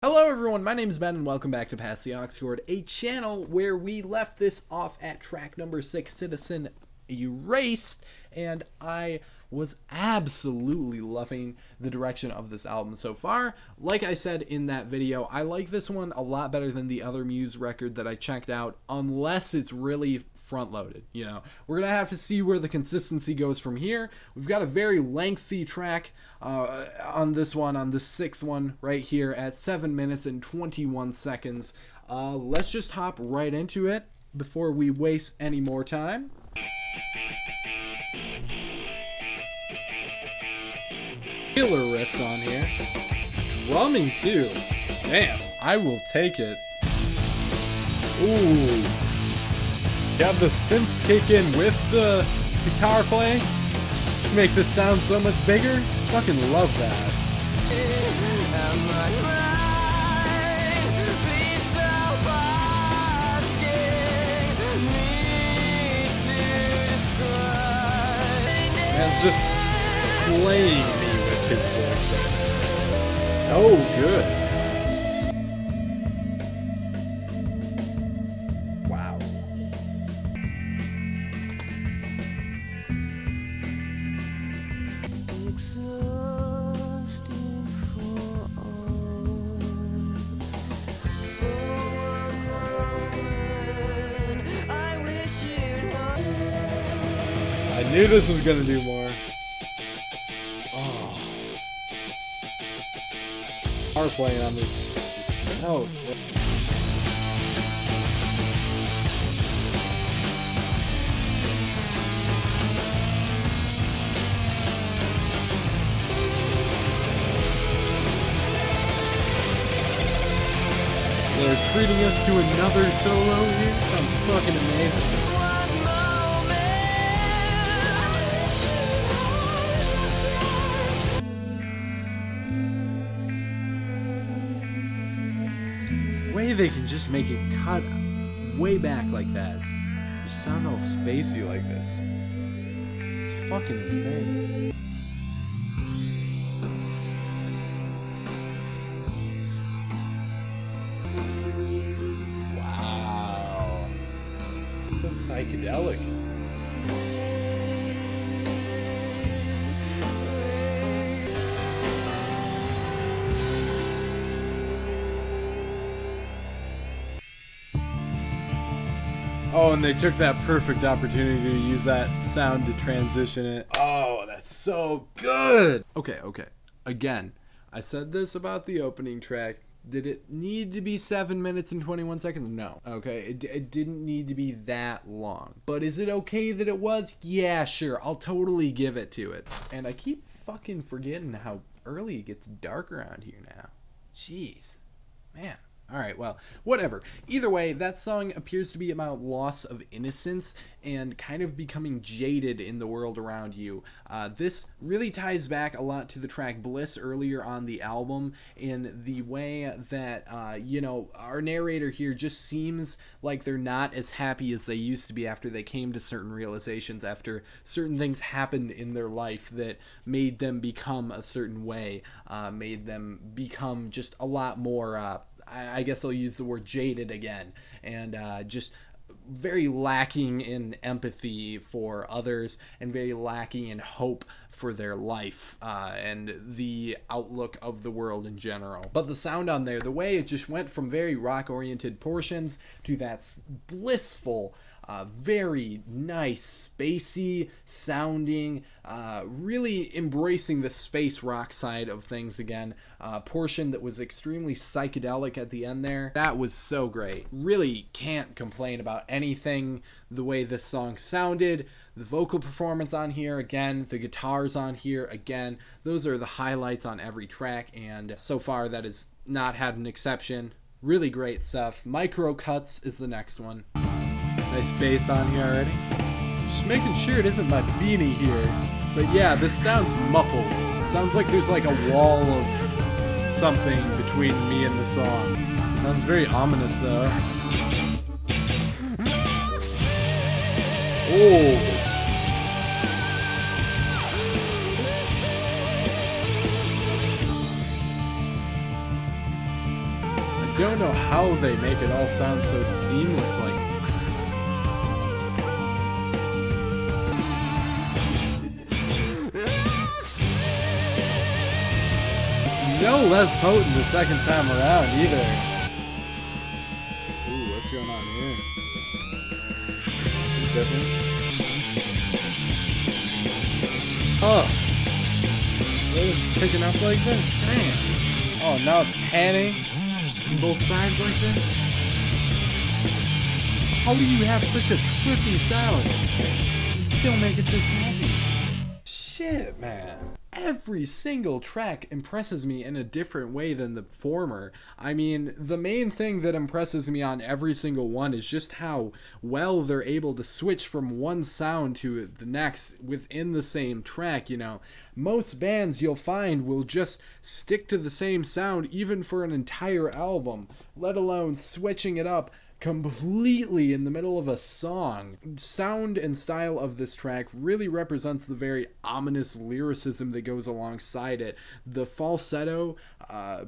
Hello everyone, my name is Ben and welcome back to PASSTHEauxCORD, a channel where we left this off at track number 6, Citizen Erased, and I was absolutely loving the direction of this album so far. Like I said in that video, I like this one a lot better than the other Muse record that I checked out, unless it's really front-loaded. You know, we're gonna have to see where the consistency goes from here. We've got a very lengthy track on this one, on the 6th one right here at 7 minutes and 21 seconds. Let's just hop right into it before we waste any more time. Killer riffs on here. Drumming too. Damn, I will take it. Ooh. You have the synths kick in with the guitar playing. Which makes it sound so much bigger. Fucking love that. Man's just slaying me with his voice. So good. Wow. I knew this was gonna do more. Oh. Guitar playing on this is so sick. They're treating us to another solo here. Sounds fucking amazing. Way they can just make it cut way back like that. Just sound all spacey like this. It's fucking insane. Wow. So psychedelic. Oh, and they took that perfect opportunity to use that sound to transition it. Oh, that's so good. Okay. Again, I said this about the opening track. Did it need to be 7 minutes and 21 seconds? No. Okay, it didn't need to be that long. But is it okay that it was? Yeah, sure. I'll totally give it to it. And I keep fucking forgetting how early it gets dark around here now. Jeez. Man. Alright, well, whatever. Either way, that song appears to be about loss of innocence and kind of becoming jaded in the world around you. This really ties back a lot to the track Bliss earlier on the album in the way that, our narrator here just seems like they're not as happy as they used to be after they came to certain realizations, after certain things happened in their life that made them become a certain way, made them become just a lot more, I guess I'll use the word jaded again, and just very lacking in empathy for others and very lacking in hope for their life and the outlook of the world in general. But the sound on there, the way it just went from very rock-oriented portions to that blissful, very nice, spacey sounding, really embracing the space rock side of things again. Portion that was extremely psychedelic at the end there. That was so great. Really can't complain about anything the way this song sounded. The vocal performance on here, again, the guitars on here, again, those are the highlights on every track, and so far that has not had an exception. Really great stuff. Micro Cuts is the next one. Nice bass on here already. Just making sure it isn't my beanie here. But yeah, this sounds muffled. Sounds like there's like a wall of something between me and the song. Sounds very ominous though. Oh. don't know how they make it all sound so seamless like this. It's no less potent the second time around either. Ooh, what's going on here? It's different. Oh. It's picking up like this? Damn. Oh, now it's panning on both sides like this? How do you have such a trippy sound and still make it this heavy? Shit, man. Every single track impresses me in a different way than the former. I mean, the main thing that impresses me on every single one is just how well they're able to switch from one sound to the next within the same track, you know. Most bands you'll find will just stick to the same sound even for an entire album, let alone switching it up completely in the middle of a song. Sound and style of this track really represents the very ominous lyricism that goes alongside it. The falsetto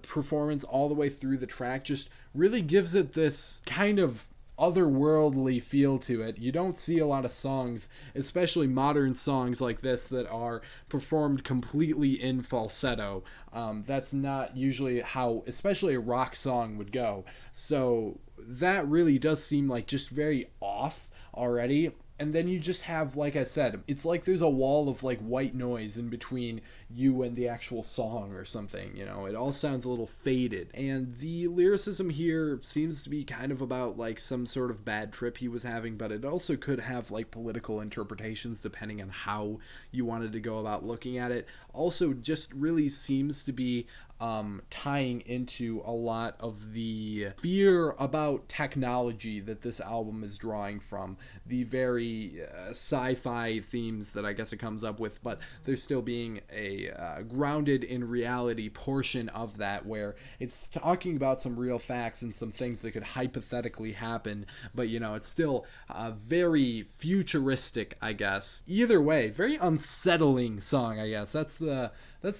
performance all the way through the track just really gives it this kind of otherworldly feel to it. You don't see a lot of songs, especially modern songs like this, that are performed completely in falsetto. That's not usually how, especially a rock song, would go. So that really does seem like just very off already. And then you just have, like I said, it's like there's a wall of like white noise in between you and the actual song or something, you know. It all sounds a little faded. And the lyricism here seems to be kind of about like some sort of bad trip he was having, but it also could have like political interpretations depending on how you wanted to go about looking at it. Also just really seems to be tying into a lot of the fear about technology that this album is drawing from, the very sci-fi themes that I guess it comes up with, but there's still being a grounded in reality portion of that where it's talking about some real facts and some things that could hypothetically happen, but you know, it's still very futuristic, I guess. Either way, very unsettling song, I guess. That's the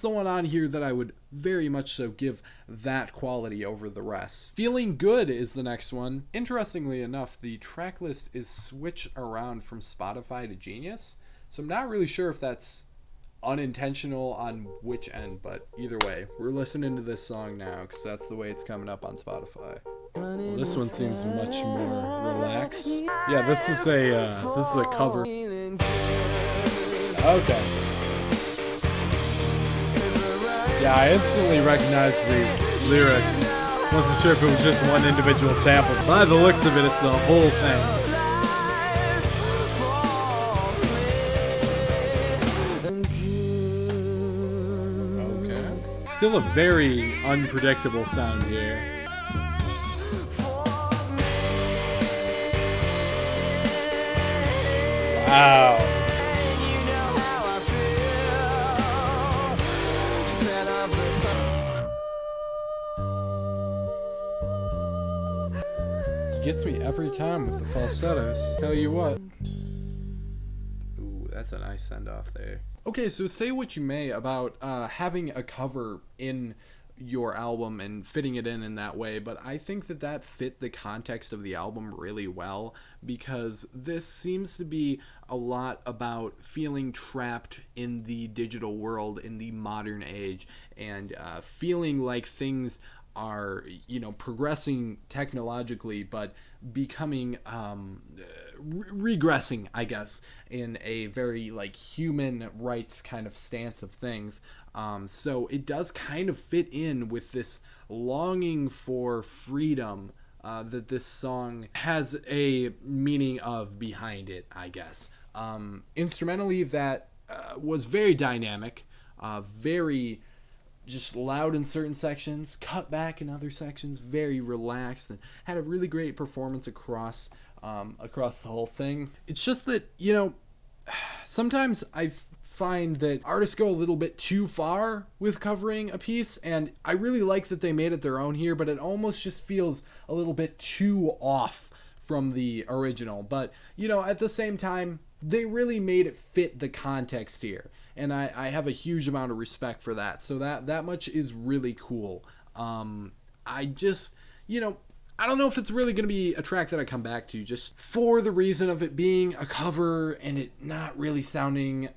one on here that I would very much so give that quality over the rest. Feeling Good is the next one. Interestingly enough, the track list is switched around from Spotify to Genius, so I'm not really sure if that's unintentional on which end, but either way, we're listening to this song now because that's the way it's coming up on Spotify. Well, this one seems much more relaxed. Yeah, this is a cover. Okay. Yeah, I instantly recognized these lyrics. Wasn't sure if it was just one individual sample. By the looks of it, it's the whole thing. Okay. Still a very unpredictable sound here. Wow. Gets me every time with the falsettos. Tell you what. Ooh, that's a nice send-off there. Okay, so say what you may about having a cover in your album and fitting it in that way, but I think that fit the context of the album really well, because this seems to be a lot about feeling trapped in the digital world in the modern age, and feeling like things are, you know, progressing technologically, but becoming regressing, I guess, in a very like human rights kind of stance of things. So it does kind of fit in with this longing for freedom that this song has a meaning of behind it, I guess. Instrumentally, that was very dynamic, very just loud in certain sections, cut back in other sections, very relaxed, and had a really great performance across the whole thing. It's just that, you know, sometimes I find that artists go a little bit too far with covering a piece, and I really like that they made it their own here, but it almost just feels a little bit too off from the original. But, you know, at the same time, they really made it fit the context here, and I have a huge amount of respect for that. So that much is really cool. I just, you know, I don't know if it's really going to be a track that I come back to, just for the reason of it being a cover and it not really sounding,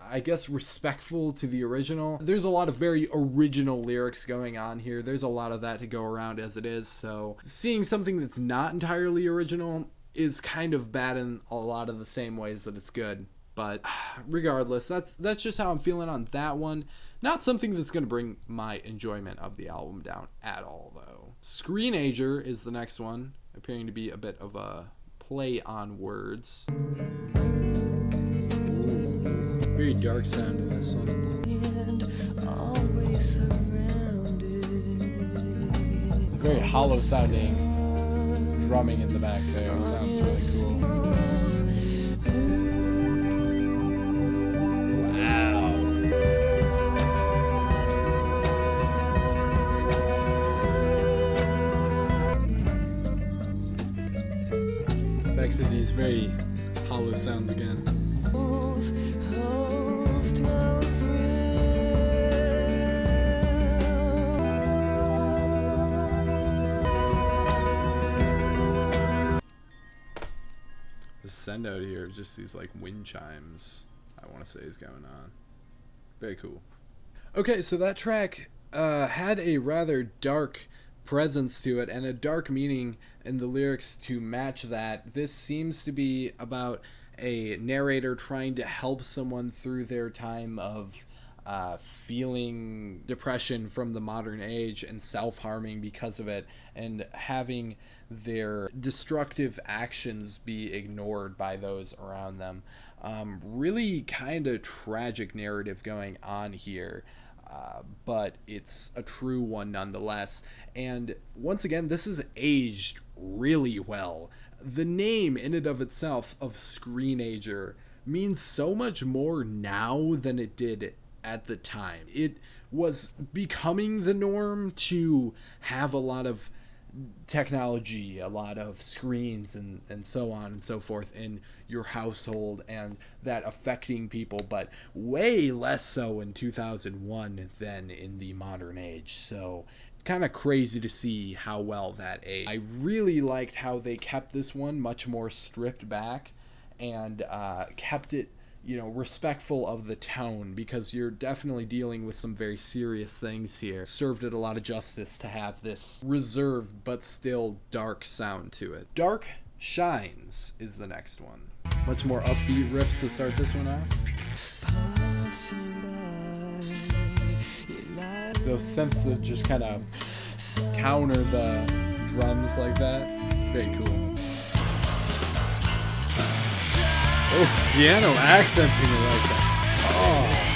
I guess, respectful to the original. There's a lot of very original lyrics going on here. There's a lot of that to go around as it is, so seeing something that's not entirely original is kind of bad in a lot of the same ways that it's good. But regardless, that's just how I'm feeling on that one. Not something that's going to bring my enjoyment of the album down at all, though. Screenager is the next one, appearing to be a bit of a play on words. Ooh, very dark sound in this one. Very hollow sounding drumming in the back there. Sounds really cool. Back to these very hollow sounds again. The send out here, just these like wind chimes, I want to say, is going on. Very cool. Okay, so that track had a rather dark presence to it and a dark meaning in the lyrics to match that. This seems to be about a narrator trying to help someone through their time of feeling depression from the modern age and self-harming because of it, and having their destructive actions be ignored by those around them. Really kind of tragic narrative going on here. But it's a true one nonetheless. And once again, this is aged really well. The name in and of itself of Screenager means so much more now than it did at the time. It was becoming the norm to have a lot of technology, a lot of screens and so on and so forth in your household, and that affecting people, but way less so in 2001 than in the modern age. So it's kind of crazy to see how well that aged. I really liked how they kept this one much more stripped back and kept it, you know, respectful of the tone, because you're definitely dealing with some very serious things here. Served it a lot of justice to have this reserved but still dark sound to it. Darkshines is the next one. Much more upbeat riffs to start this one off. Those synths that just kind of counter the drums like that. Very cool. Oh, piano accenting it like that. Oh.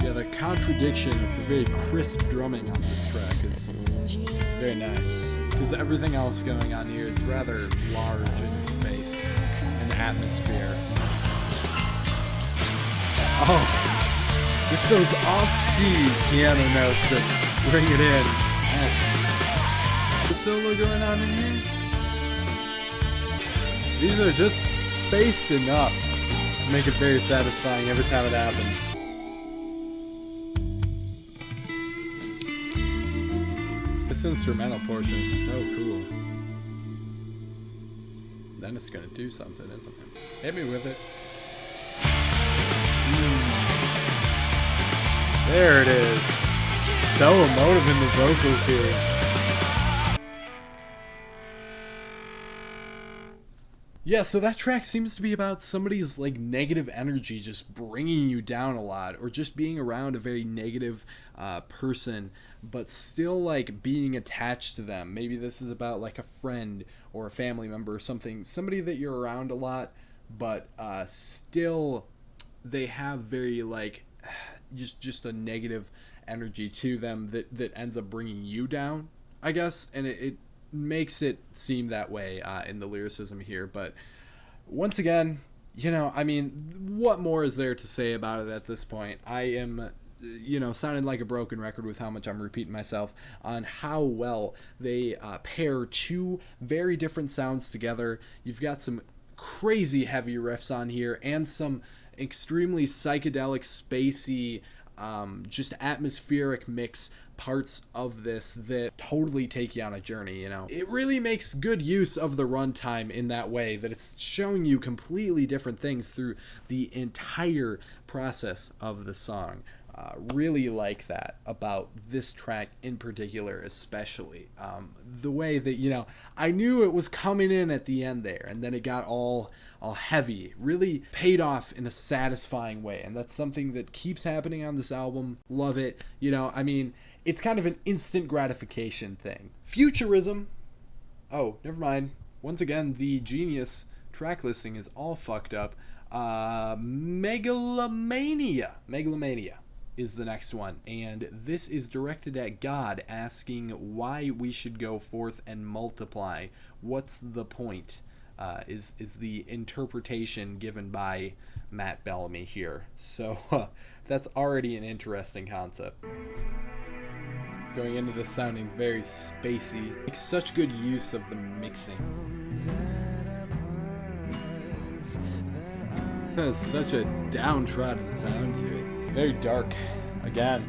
Yeah, the contradiction of the very crisp drumming on this track is very nice. Because everything else going on here is rather large in space and atmosphere. Oh, with those off-key piano notes that bring it in. Man. The solo going on in here? These are just spaced enough to make it very satisfying every time it happens. This instrumental portion is so cool. Then it's gonna do something, isn't it? Hit me with it. There it is. So emotive in the vocals here. Yeah, so that track seems to be about somebody's like negative energy just bringing you down a lot, or just being around a very negative person, but still like being attached to them. Maybe this is about like a friend or a family member or something, somebody that you're around a lot, but still they have very like just a negative energy to them that ends up bringing you down, I guess, and it makes it seem that way in the lyricism here. But once again, you know, I mean, what more is there to say about it at this point? I am sounded like a broken record with how much I'm repeating myself on how well they pair two very different sounds together. You've got some crazy heavy riffs on here and some extremely psychedelic, spacey, just atmospheric mix parts of this that totally take you on a journey. It really makes good use of the runtime in that way, that it's showing you completely different things through the entire process of the song. Really like that about this track in particular, especially the way that I knew it was coming in at the end there, and then it got all heavy. Really paid off in a satisfying way, and that's something that keeps happening on this album. Love it. It's kind of an instant gratification thing. Futurism. Oh, never mind. Once again, the Genius track listing is all fucked up. Megalomania is the next one, and this is directed at God, asking why we should go forth and multiply. What's the point? Is the interpretation given by Matt Bellamy here. So that's already an interesting concept. Going into this sounding very spacey. Makes such good use of the mixing. It has such a downtrodden sound to it. Very dark, again.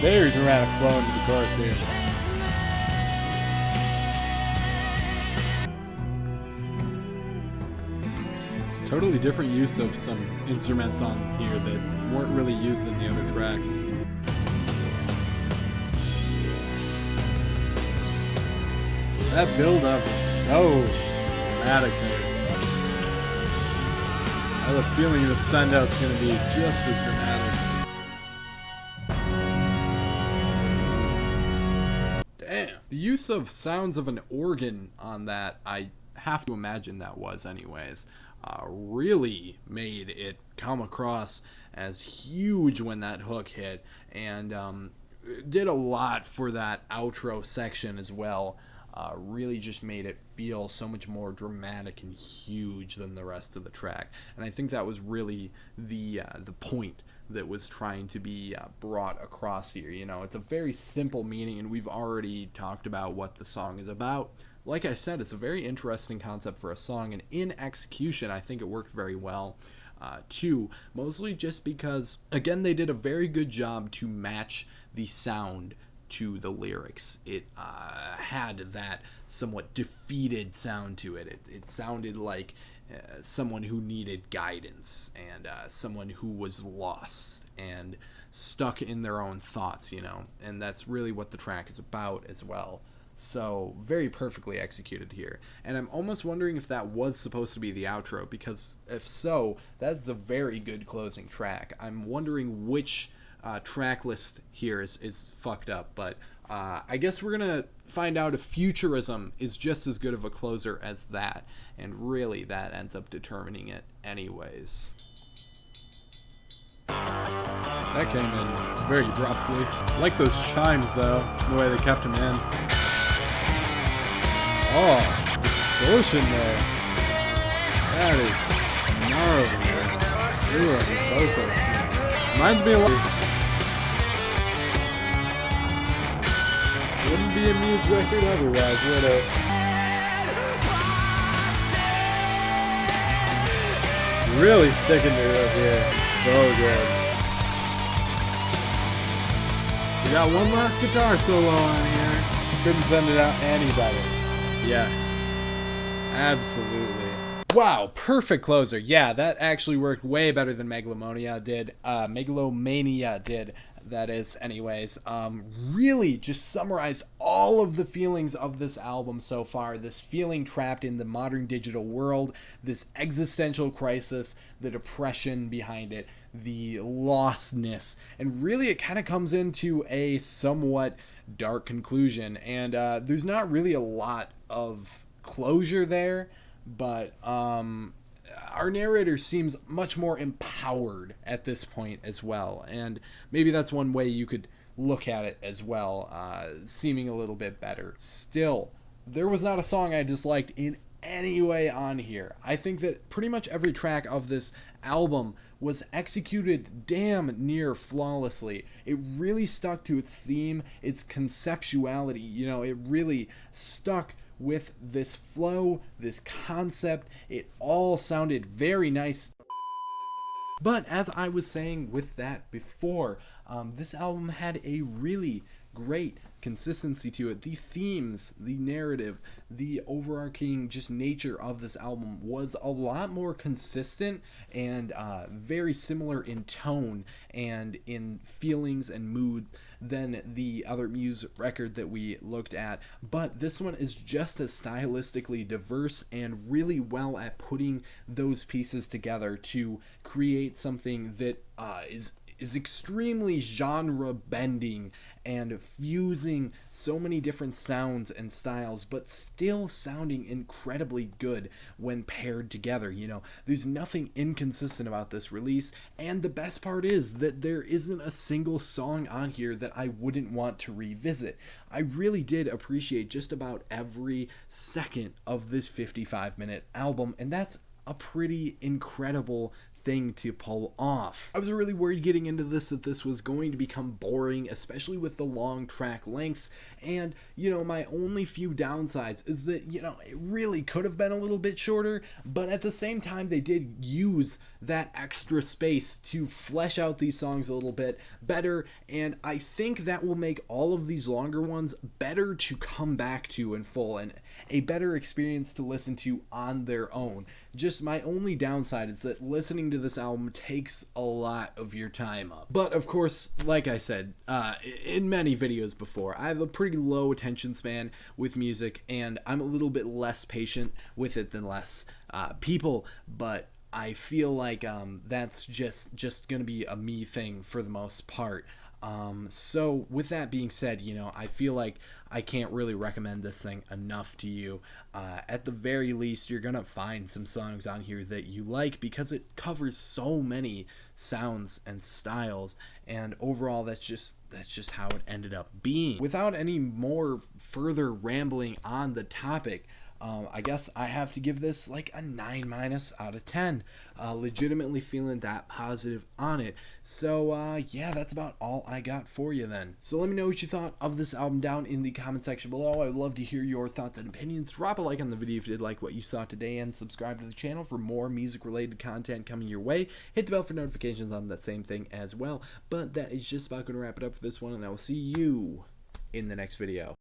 Very dramatic flow into the chorus here. Totally different use of some instruments on here that weren't really used in the other tracks. That build-up is so dramatic there. I have a feeling the send-out's going to be just as dramatic. Damn. The use of sounds of an organ on that, I have to imagine that was anyways, really made it come across as huge when that hook hit, and did a lot for that outro section as well. Really just made it feel so much more dramatic and huge than the rest of the track. And I think that was really the point that was trying to be brought across here. It's a very simple meaning, and we've already talked about what the song is about. Like I said, it's a very interesting concept for a song, and in execution, I think it worked very well. Too, mostly just because, again, they did a very good job to match the sound to the lyrics. It had that somewhat defeated sound to it. It sounded like someone who needed guidance, and someone who was lost and stuck in their own thoughts, and that's really what the track is about as well. So very perfectly executed here, and I'm almost wondering if that was supposed to be the outro, because if so, that's a very good closing track. I'm wondering which track list here is fucked up, but I guess we're gonna find out if Futurism is just as good of a closer as that, and really that ends up determining it anyways. That came in very abruptly. I like those chimes though, the way they kept them in. Oh, distortion there. That is gnarly. Ooh, vocals. Reminds me a lot. Wouldn't be a Muse record otherwise, would it? Really sticking to it here. So good. We got one last guitar solo on here. Couldn't send it out any better. Yes. Absolutely. Wow, perfect closer. Yeah, that actually worked way better than Megalomania did. Megalomania did. That is, anyways. Really just summarized all of the feelings of this album so far. This feeling trapped in the modern digital world, this existential crisis, the depression behind it, the lostness, and really it kind of comes into a somewhat dark conclusion. And there's not really a lot of closure there, but our narrator seems much more empowered at this point as well, and maybe that's one way you could look at it as well, seeming a little bit better. Still, there was not a song I disliked in any way on here. I think that pretty much every track of this album was executed damn near flawlessly. It really stuck to its theme, its conceptuality. You know, it really stuck with this flow, this concept. It all sounded very nice. But as I was saying with that before, this album had a really great consistency to it. The themes, the narrative, the overarching just nature of this album was a lot more consistent and very similar in tone and in feelings and mood than the other Muse record that we looked at. But this one is just as stylistically diverse and really well at putting those pieces together to create something that is extremely genre bending and fusing so many different sounds and styles, but still sounding incredibly good when paired together. You know, there's nothing inconsistent about this release, and the best part is that there isn't a single song on here that I wouldn't want to revisit. I really did appreciate just about every second of this 55-minute album, and that's a pretty incredible thing to pull off. I was really worried getting into this that this was going to become boring, especially with the long track lengths, and you know, my only few downsides is that, you know, it really could have been a little bit shorter, but at the same time they did use that extra space to flesh out these songs a little bit better, and I think that will make all of these longer ones better to come back to in full and a better experience to listen to on their own. Just my only downside is that listening to this album takes a lot of your time up. But of course, like I said in many videos before, I have a pretty low attention span with music, and I'm a little bit less patient with it than less people, but I feel like that's just gonna be a me thing for the most part. So with that being said, you know, I feel like I can't really recommend this thing enough to you. At the very least, you're gonna find some songs on here that you like because it covers so many sounds and styles, and overall that's just how it ended up being. Without any more further rambling on the topic, I guess I have to give this like a 9- out of 10. Legitimately feeling that positive on it. So yeah, that's about all I got for you then. So let me know what you thought of this album down in the comment section below. I would love to hear your thoughts and opinions. Drop a like on the video if you did like what you saw today, and subscribe to the channel for more music related content coming your way. Hit the bell for notifications on that same thing as well. But that is just about going to wrap it up for this one, and I will see you in the next video.